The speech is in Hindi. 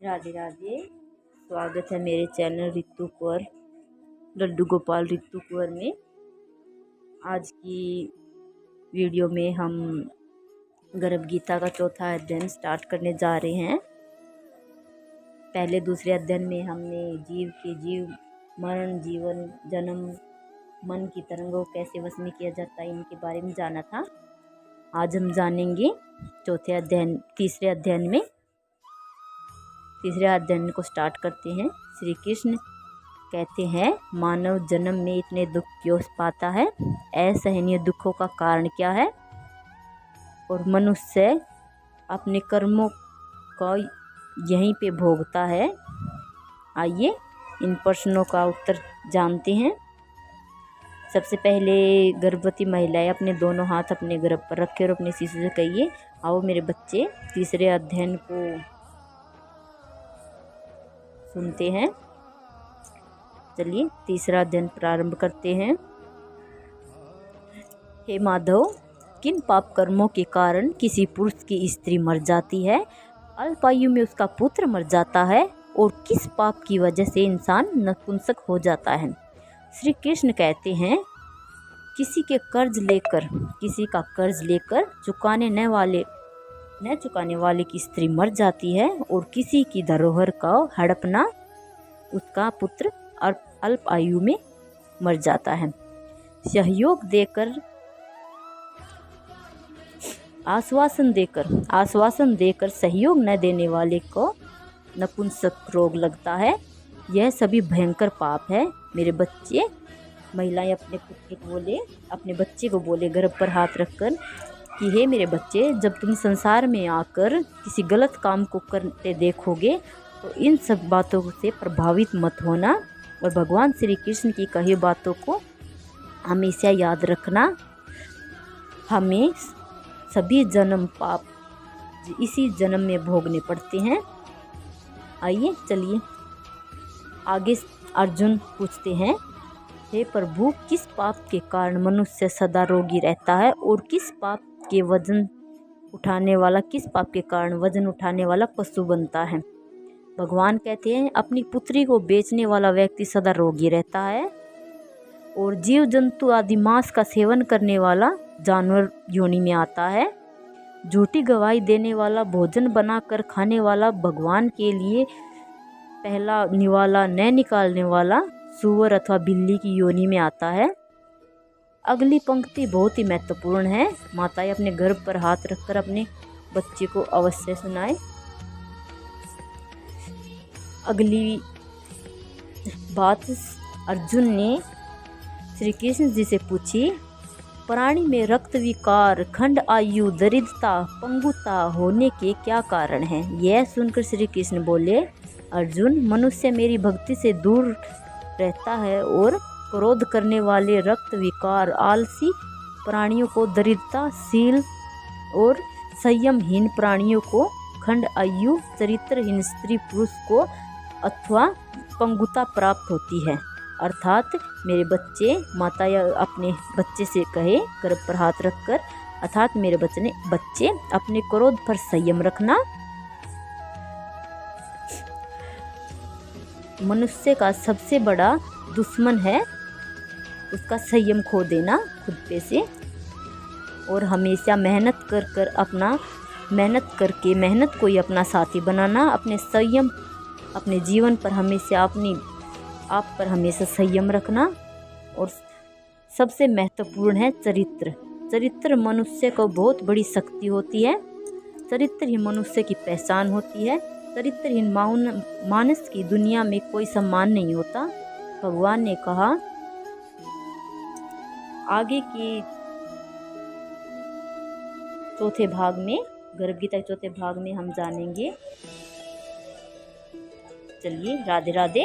राधे राधे। स्वागत है मेरे चैनल रितु कुंवर लड्डू गोपाल रितु कुंवर में। आज की वीडियो में हम गर्भ गीता का चौथा अध्ययन स्टार्ट करने जा रहे हैं। पहले दूसरे अध्ययन में हमने जीव के जीव, मरण, जीवन, जन्म, मन की तरंगों को कैसे वश में किया जाता है, इनके बारे में जाना था। आज हम जानेंगे तीसरे अध्ययन को स्टार्ट करते हैं। श्री कृष्ण कहते हैं, मानव जन्म में इतने दुख क्यों पाता है? असहनीय दुखों का कारण क्या है? और मनुष्य अपने कर्मों को यहीं पे भोगता है। आइए इन प्रश्नों का उत्तर जानते हैं। सबसे पहले गर्भवती महिलाएं अपने दोनों हाथ अपने गर्भ पर रखें और अपने शिशु से कहिए, आओ मेरे बच्चे तीसरे अध्ययन को सुनते हैं। चलिए तीसरा अध्ययन प्रारंभ करते हैं। हे माधव, किन पाप कर्मों के कारण किसी पुरुष की स्त्री मर जाती है, अल्पायु में उसका पुत्र मर जाता है, और किस पाप की वजह से इंसान नपुंसक हो जाता है? श्री कृष्ण कहते हैं, किसी का कर्ज लेकर न चुकाने वाले की स्त्री मर जाती है, और किसी की धरोहर का हड़पना उसका पुत्र अल्प आयु में मर जाता है। आश्वासन देकर सहयोग न देने वाले को नपुंसक रोग लगता है। यह सभी भयंकर पाप है। मेरे बच्चे, महिलाएं अपने बच्चे को बोले गर्भ पर हाथ रखकर कि हे मेरे बच्चे, जब तुम संसार में आकर किसी गलत काम को करते देखोगे तो इन सब बातों से प्रभावित मत होना, और भगवान श्री कृष्ण की कही बातों को हमेशा याद रखना। हमें सभी जन्म पाप इसी जन्म में भोगने पड़ते हैं। आइए चलिए आगे। अर्जुन पूछते हैं, हे प्रभु, किस पाप के कारण मनुष्य सदा रोगी रहता है, और किस पाप के कारण वजन उठाने वाला पशु बनता है? भगवान कहते हैं, अपनी पुत्री को बेचने वाला व्यक्ति सदा रोगी रहता है, और जीव जंतु आदि मांस का सेवन करने वाला जानवर योनि में आता है। झूठी गवाही देने वाला, भोजन बनाकर खाने वाला, भगवान के लिए पहला निवाला न निकालने वाला सूअर अथवा बिल्ली की योनि में आता है। अगली पंक्ति बहुत ही महत्वपूर्ण है। माताएं अपने गर्भ पर हाथ रखकर अपने बच्चे को अवश्य सुनाएं। अगली बात अर्जुन ने श्री कृष्ण जी से पूछी, प्राणी में रक्त विकार, खंड आयु, दरिद्रता, पंगुता होने के क्या कारण हैं? यह सुनकर श्री कृष्ण बोले, अर्जुन, मनुष्य मेरी भक्ति से दूर रहता है, और क्रोध करने वाले, रक्त विकार, आलसी प्राणियों को दरिद्रता, शील और संयमहीन प्राणियों को खंड आयु, चरित्रहीन स्त्री पुरुष को अथवा पंगुता प्राप्त होती है। अर्थात मेरे बच्चे, माता या अपने बच्चे से कहे गर्भ पर हाथ रखकर, अर्थात मेरे बच्चे अपने क्रोध पर संयम रखना। मनुष्य का सबसे बड़ा दुश्मन है उसका संयम खो देना खुद पे से, और हमेशा मेहनत को ही अपना साथी बनाना। अपने जीवन पर हमेशा आप पर हमेशा संयम रखना। और सबसे महत्वपूर्ण है चरित्र मनुष्य को बहुत बड़ी शक्ति होती है। चरित्र ही मनुष्य की पहचान होती है। चरित्रहीन मानस की दुनिया में कोई सम्मान नहीं होता। भगवान ने कहा, आगे के चौथे भाग में, गर्भ गीता के चौथे भाग में हम जानेंगे। चलिए राधे राधे।